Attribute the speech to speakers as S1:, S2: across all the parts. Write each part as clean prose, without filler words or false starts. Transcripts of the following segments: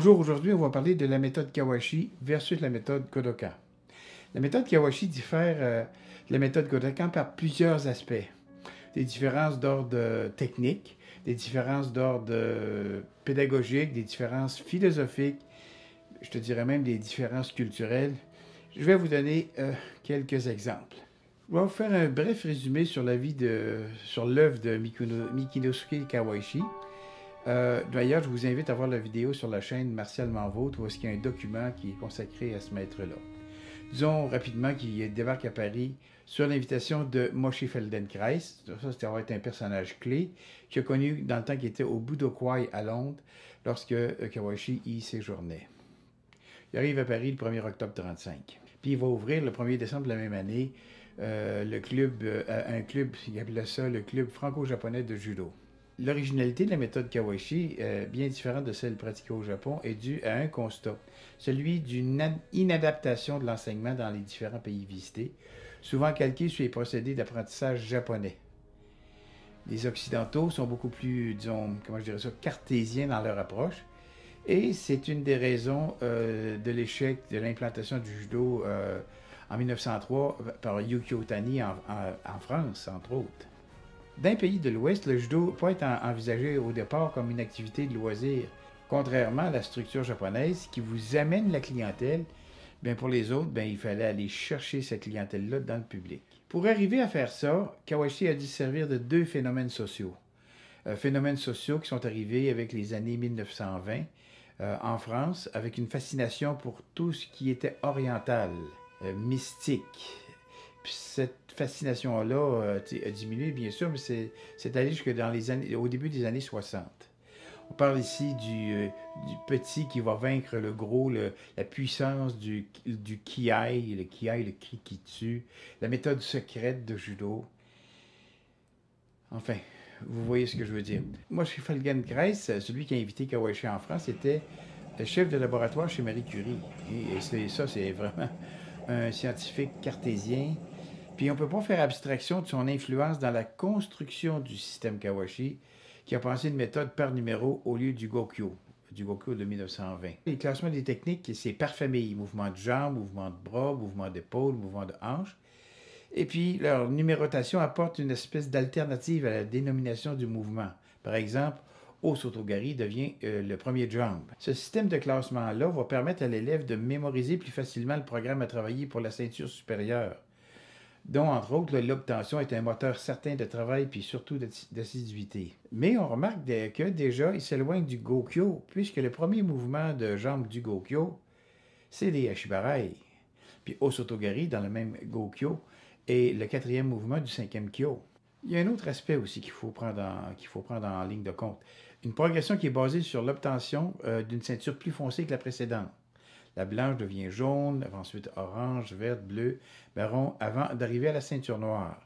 S1: Bonjour, aujourd'hui on va parler de la méthode Kawashi versus la méthode Kodokan. La méthode Kawashi diffère de la méthode Kodokan par plusieurs aspects. Des différences d'ordre technique, des différences d'ordre pédagogique, des différences philosophiques, je te dirais même des différences culturelles. Je vais vous donner quelques exemples. Je vais vous faire un bref résumé sur sur l'œuvre de Michinosuke Kawashi. D'ailleurs, je vous invite à voir la vidéo sur la chaîne Martial Manvôtre où il y a un document qui est consacré à ce maître-là. Disons rapidement qu'il débarque à Paris sur l'invitation de Moshe Feldenkrais. Ça va être un personnage clé qu'il a connu dans le temps qu'il était au Budokwai à Londres lorsque Kawashi y séjournait. Il arrive à Paris le 1er octobre 1935. Puis il va ouvrir le 1er décembre de la même année un club, il appelait ça le club franco-japonais de judo. L'originalité de la méthode Kawashi, bien différente de celle pratiquée au Japon, est due à un constat, celui d'une inadaptation de l'enseignement dans les différents pays visités, souvent calqué sur les procédés d'apprentissage japonais. Les Occidentaux sont beaucoup plus, disons, comment je dirais ça, cartésiens dans leur approche, et c'est une des raisons de l'échec de l'implantation du judo en 1903 par Yukio Tani en France, entre autres. D'un pays de l'Ouest, le judo peut être envisagé au départ comme une activité de loisir, contrairement à la structure japonaise qui vous amène la clientèle. Bien pour les autres, il fallait aller chercher cette clientèle-là dans le public. Pour arriver à faire ça, Kawashi a dû se servir de deux phénomènes sociaux. Phénomènes sociaux qui sont arrivés avec les années 1920 en France, avec une fascination pour tout ce qui était oriental, mystique. Puis cette fascination-là a diminué, bien sûr, mais c'est allé jusque au début des années 60. On parle ici du petit qui va vaincre le gros, la puissance du kiai, le cri qui tue, la méthode secrète de judo. Enfin, vous voyez ce que je veux dire. Moi, chez Feldenkrais, celui qui a invité Kawashi en France, était chef de laboratoire chez Marie Curie. Et c'est vraiment un scientifique cartésien. Puis on ne peut pas faire abstraction de son influence dans la construction du système Kawashi, qui a pensé une méthode par numéro au lieu du Gokyo de 1920. Les classements des techniques, c'est par famille. Mouvement de jambes, mouvement de bras, mouvement d'épaule, mouvement de hanche. Et puis leur numérotation apporte une espèce d'alternative à la dénomination du mouvement. Par exemple, Osotogari devient le premier de jambe. Ce système de classement-là va permettre à l'élève de mémoriser plus facilement le programme à travailler pour la ceinture supérieure, dont, entre autres, l'obtention est un moteur certain de travail puis surtout d'assiduité. Mais on remarque que déjà, il s'éloigne du Gokyo, puisque le premier mouvement de jambe du Gokyo, c'est les Hashibarai. Puis Osotogari, dans le même Gokyo, est le quatrième mouvement du cinquième Kyo. Il y a un autre aspect aussi qu'il faut prendre en ligne de compte. Une progression qui est basée sur l'obtention d'une ceinture plus foncée que la précédente. La blanche devient jaune, ensuite orange, verte, bleue, marron, avant d'arriver à la ceinture noire.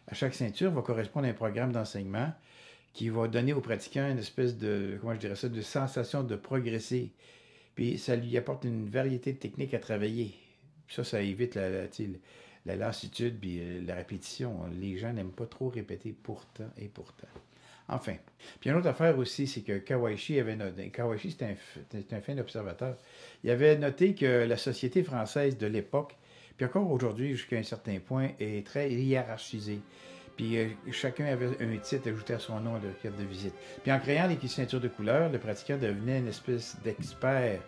S1: À chaque ceinture va correspondre un programme d'enseignement qui va donner au pratiquant une espèce de, de sensation de progresser. Puis ça lui apporte une variété de techniques à travailler. Ça évite la lassitude puis la répétition. Les gens n'aiment pas trop répéter pourtant et pourtant. Enfin. Puis une autre affaire aussi, c'est que Kawashi avait noté, Kawashi c'est un fin observateur, il avait noté que la société française de l'époque, puis encore aujourd'hui jusqu'à un certain point, est très hiérarchisée. Puis chacun avait un titre ajouté à son nom à leur carte de visite. Puis en créant les ceintures de couleur, le pratiquant devenait une espèce d'expert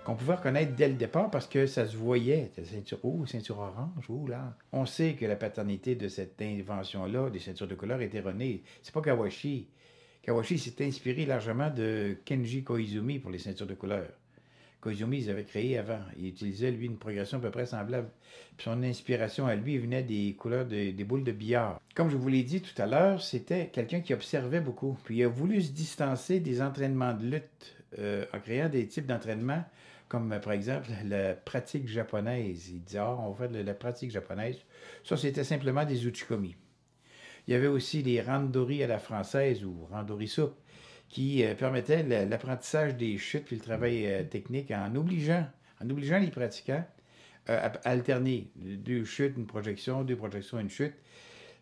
S1: qu'on pouvait reconnaître dès le départ parce que ça se voyait. Ceinture rouge, ceinture orange, là. On sait que la paternité de cette invention-là, des ceintures de couleur, est erronée. C'est pas Kawashi. Kawashi s'est inspiré largement de Kenji Koizumi pour les ceintures de couleur. Koizumi, ils avaient créé avant. Il utilisait, lui, une progression à peu près semblable. Puis son inspiration à lui venait des couleurs des boules de billard. Comme je vous l'ai dit tout à l'heure, c'était quelqu'un qui observait beaucoup. Puis il a voulu se distancer des entraînements de lutte en créant des types d'entraînements comme par exemple la pratique japonaise. Il dit, on va faire de la pratique japonaise. Ça, c'était simplement des uchikomi. Il y avait aussi les randori à la française ou randori soupe qui permettaient l'apprentissage des chutes puis le travail technique en obligeant les pratiquants à alterner. Deux chutes, une projection, deux projections, une chute.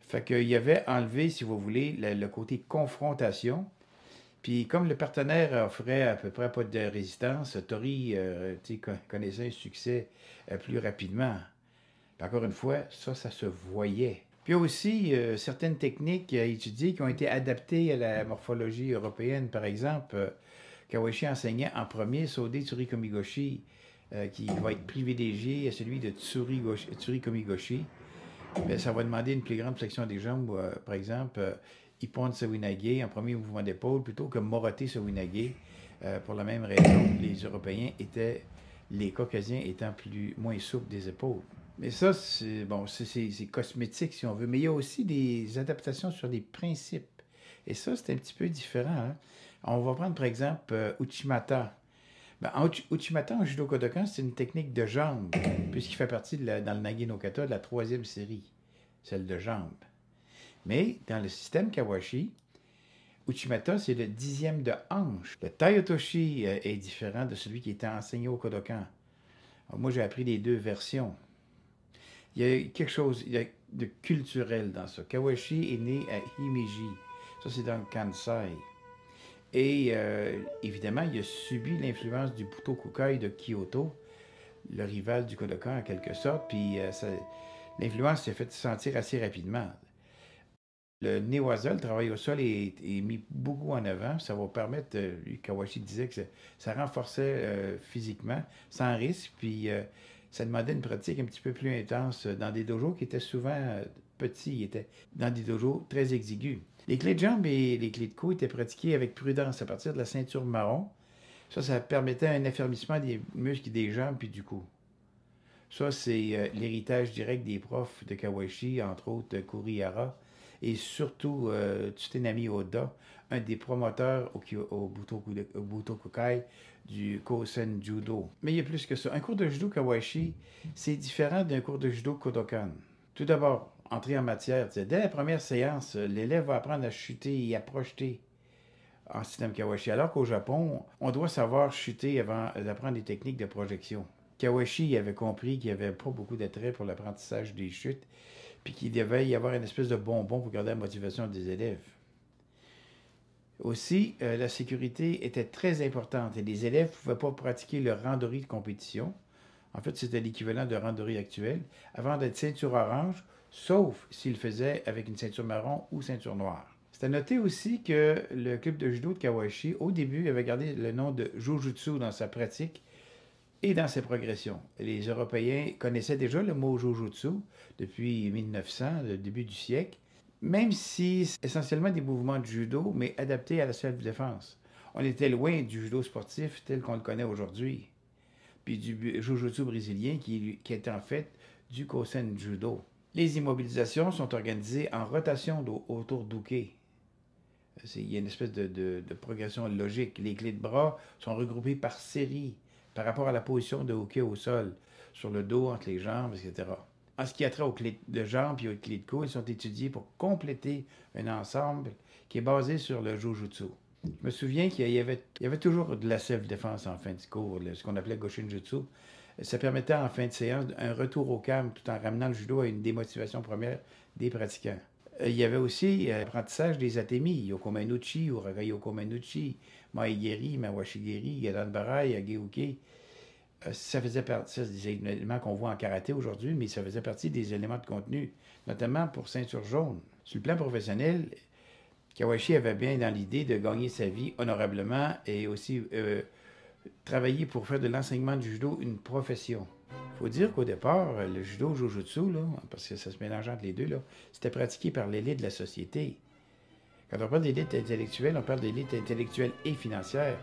S1: Fait qu'il y avait enlevé, si vous voulez, le côté confrontation. Puis comme le partenaire offrait à peu près pas de résistance, Tori connaissait un succès plus rapidement. Puis encore une fois, ça se voyait. Puis il y a aussi certaines techniques à étudier qui ont été adaptées à la morphologie européenne. Par exemple, Kawashi enseignait en premier Sode Tsurikomigoshi, qui va être privilégié à celui de Tsurikomigoshi. Bien, ça va demander une plus grande flexion des jambes, par exemple, Ippon Sawinage en premier mouvement d'épaule, plutôt que Morote Sawinage. Pour la même raison, les Européens étaient, les Caucasiens étant moins souples des épaules. Mais ça, c'est bon, c'est cosmétique si on veut. Mais il y a aussi des adaptations sur des principes. Et ça, c'est un petit peu différent. Hein? On va prendre par exemple Uchimata. Ben, Uchimata en judo Kodokan, c'est une technique de jambe, puisqu'il fait partie dans le Nage no Kata de la troisième série, celle de jambe. Mais dans le système Kawashi, Uchimata, c'est le 10e de hanche. Le Taiotoshi est différent de celui qui était enseigné au Kodokan. Alors, moi, j'ai appris les deux versions. Il y a quelque chose de culturel dans ça. Kawashi est né à Himeji. Ça, c'est dans le Kansai. Et évidemment, il a subi l'influence du Butokukai de Kyoto, le rival du Kodokan en quelque sorte, puis l'influence s'est fait sentir assez rapidement. Le Newaza, le travail au sol, est mis beaucoup en avant. Ça va permettre, Kawashi disait que ça renforçait physiquement, sans risque, puis ça demandait une pratique un petit peu plus intense dans des dojos qui étaient souvent petits, étaient dans des dojos très exigus. Les clés de jambes et les clés de cou étaient pratiquées avec prudence à partir de la ceinture marron. Ça permettait un affermissement des muscles des jambes puis du cou. Ça, c'est l'héritage direct des profs de Kawashi, entre autres Kurihara, et surtout Tsutenami Oda, un des promoteurs au Butokukai du Kosen Judo. Mais il y a plus que ça. Un cours de judo Kawashi, c'est différent d'un cours de judo Kodokan. Tout d'abord, entrer en matière. Dès la première séance, l'élève va apprendre à chuter et à projeter en système Kawashi. Alors qu'au Japon, on doit savoir chuter avant d'apprendre des techniques de projection. Kawashi avait compris qu'il n'y avait pas beaucoup d'attrait pour l'apprentissage des chutes, puis qu'il devait y avoir une espèce de bonbon pour garder la motivation des élèves. Aussi, la sécurité était très importante et les élèves ne pouvaient pas pratiquer le randori de compétition. En fait, c'était l'équivalent de randori actuel, avant d'être ceinture orange, sauf s'il le faisait avec une ceinture marron ou ceinture noire. C'est à noter aussi que le club de judo de Kawashi, au début, avait gardé le nom de Jujutsu dans sa pratique et dans ses progressions. Les Européens connaissaient déjà le mot Jujutsu depuis 1900, le début du siècle, même si c'est essentiellement des mouvements de judo, mais adaptés à la self-défense. On était loin du judo sportif tel qu'on le connaît aujourd'hui, puis du Jujutsu brésilien qui est en fait du Kosen Judo. Les immobilisations sont organisées en rotation autour d'uke. Il y a une espèce de progression logique. Les clés de bras sont regroupées par série par rapport à la position de uke au sol, sur le dos, entre les jambes, etc. En ce qui a trait aux clés de jambes et aux clés de cou, ils sont étudiés pour compléter un ensemble qui est basé sur le Jujutsu. Je me souviens qu'il y avait toujours de la self-défense en fin de cours, ce qu'on appelait Goshinjutsu. Ça permettait en fin de séance un retour au calme tout en ramenant le judo à une démotivation première des pratiquants. Il y avait aussi l'apprentissage des atemi, Yokomanuchi, Uraga Yokomanuchi, Maegeri, Mawashigeri, Gadan Barai, Ageuke. Ça faisait partie des éléments qu'on voit en karaté aujourd'hui, mais ça faisait partie des éléments de contenu, notamment pour ceinture jaune. Sur le plan professionnel, Kawashi avait bien dans l'idée de gagner sa vie honorablement et aussi travailler pour faire de l'enseignement du judo une profession. Il faut dire qu'au départ, le judo jujutsu, là, parce que ça se mélange entre les deux, là, c'était pratiqué par l'élite de la société. Quand on parle d'élite intellectuelle, on parle d'élite intellectuelle et financière.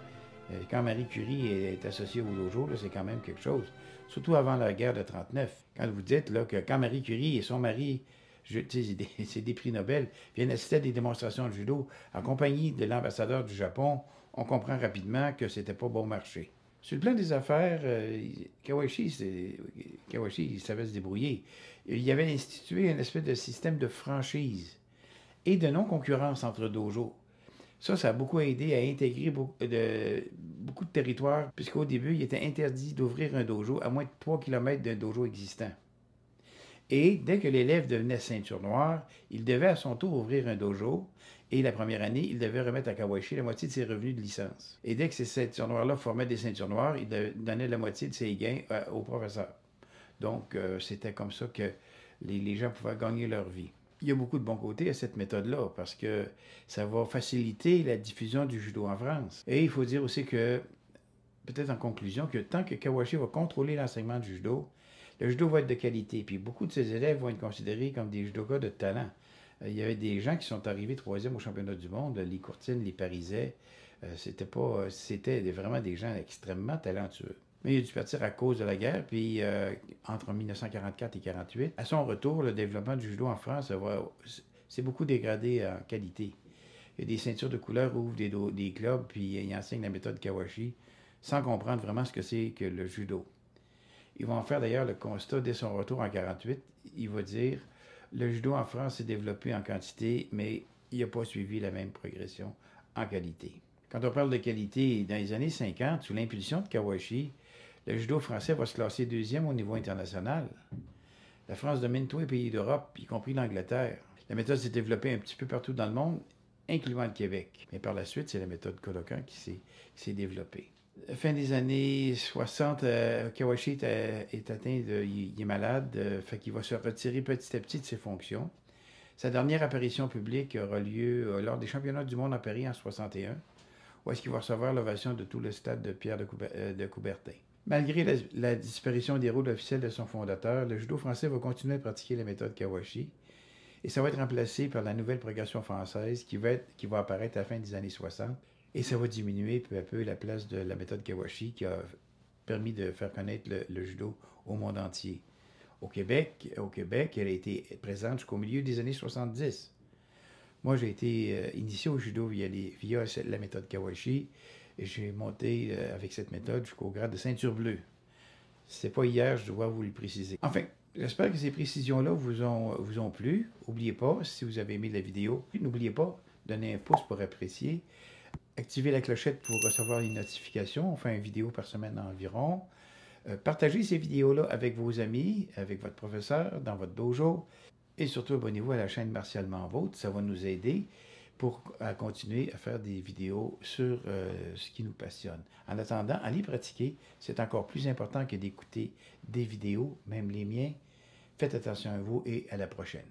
S1: Quand Marie Curie est associée au dojo, c'est quand même quelque chose. Surtout avant la guerre de 1939. Quand vous dites là, que quand Marie Curie et son mari, c'est des prix Nobel, viennent assister à des démonstrations de judo en compagnie de l'ambassadeur du Japon, on comprend rapidement que c'était pas bon marché. Sur le plan des affaires, Kawashi, il savait se débrouiller. Il avait institué une espèce de système de franchise et de non-concurrence entre dojos. Ça a beaucoup aidé à intégrer beaucoup de territoires, puisqu'au début, il était interdit d'ouvrir un dojo à moins de 3 km d'un dojo existant. Et dès que l'élève devenait ceinture noire, il devait à son tour ouvrir un dojo. Et la première année, il devait remettre à Kawashi la moitié de ses revenus de licence. Et dès que ces ceintures noires-là formaient des ceintures noires, il donnait la moitié de ses gains au professeur. Donc, c'était comme ça que les gens pouvaient gagner leur vie. Il y a beaucoup de bons côtés à cette méthode-là parce que ça va faciliter la diffusion du judo en France. Et il faut dire aussi que, peut-être en conclusion, que tant que Kawashi va contrôler l'enseignement du judo, le judo va être de qualité. Puis beaucoup de ses élèves vont être considérés comme des judokas de talent. Il y avait des gens qui sont arrivés troisième au championnat du monde, les Courtines, les Parisais. C'était vraiment des gens extrêmement talentueux. Mais il a dû partir à cause de la guerre, puis entre 1944 et 1948. À son retour, le développement du judo en France s'est beaucoup dégradé en qualité. Il y a des ceintures de couleur ouvrent des clubs, puis il enseigne la méthode Kawashi, sans comprendre vraiment ce que c'est que le judo. Ils vont en faire d'ailleurs le constat dès son retour en 1948. Il va dire le judo en France s'est développé en quantité, mais il n'a pas suivi la même progression en qualité. Quand on parle de qualité, dans les années 50, sous l'impulsion de Kawashi, le judo français va se classer deuxième au niveau international. La France domine tous les pays d'Europe, y compris l'Angleterre. La méthode s'est développée un petit peu partout dans le monde, incluant le Québec. Mais par la suite, c'est la méthode Kodokan qui s'est développée. Fin des années 60, Kawashi est atteint il est malade, fait qu'il va se retirer petit à petit de ses fonctions. Sa dernière apparition publique aura lieu lors des championnats du monde à Paris en 61, où est-ce qu'il va recevoir l'ovation de tout le stade de Pierre de Coubertin. Malgré la disparition des rôles officiels de son fondateur, le judo français va continuer à pratiquer la méthode Kawashi, et ça va être remplacé par la nouvelle progression française qui va apparaître à la fin des années 60. Et ça va diminuer peu à peu la place de la méthode Kawashi qui a permis de faire connaître le judo au monde entier. Au Québec, elle a été présente jusqu'au milieu des années 70. Moi, j'ai été initié au judo via la méthode Kawashi et j'ai monté avec cette méthode jusqu'au grade de ceinture bleue. C'est pas hier, je dois vous le préciser. Enfin, j'espère que ces précisions-là vous ont plu. N'oubliez pas, si vous avez aimé la vidéo, n'oubliez pas de donner un pouce pour apprécier. Activez la clochette pour recevoir les notifications. On fait une vidéo par semaine environ. Partagez ces vidéos-là avec vos amis, avec votre professeur, dans votre dojo. Et surtout, abonnez-vous à la chaîne Martialement Vôtre. Ça va nous aider à continuer à faire des vidéos sur ce qui nous passionne. En attendant, allez pratiquer. C'est encore plus important que d'écouter des vidéos, même les miens. Faites attention à vous et à la prochaine.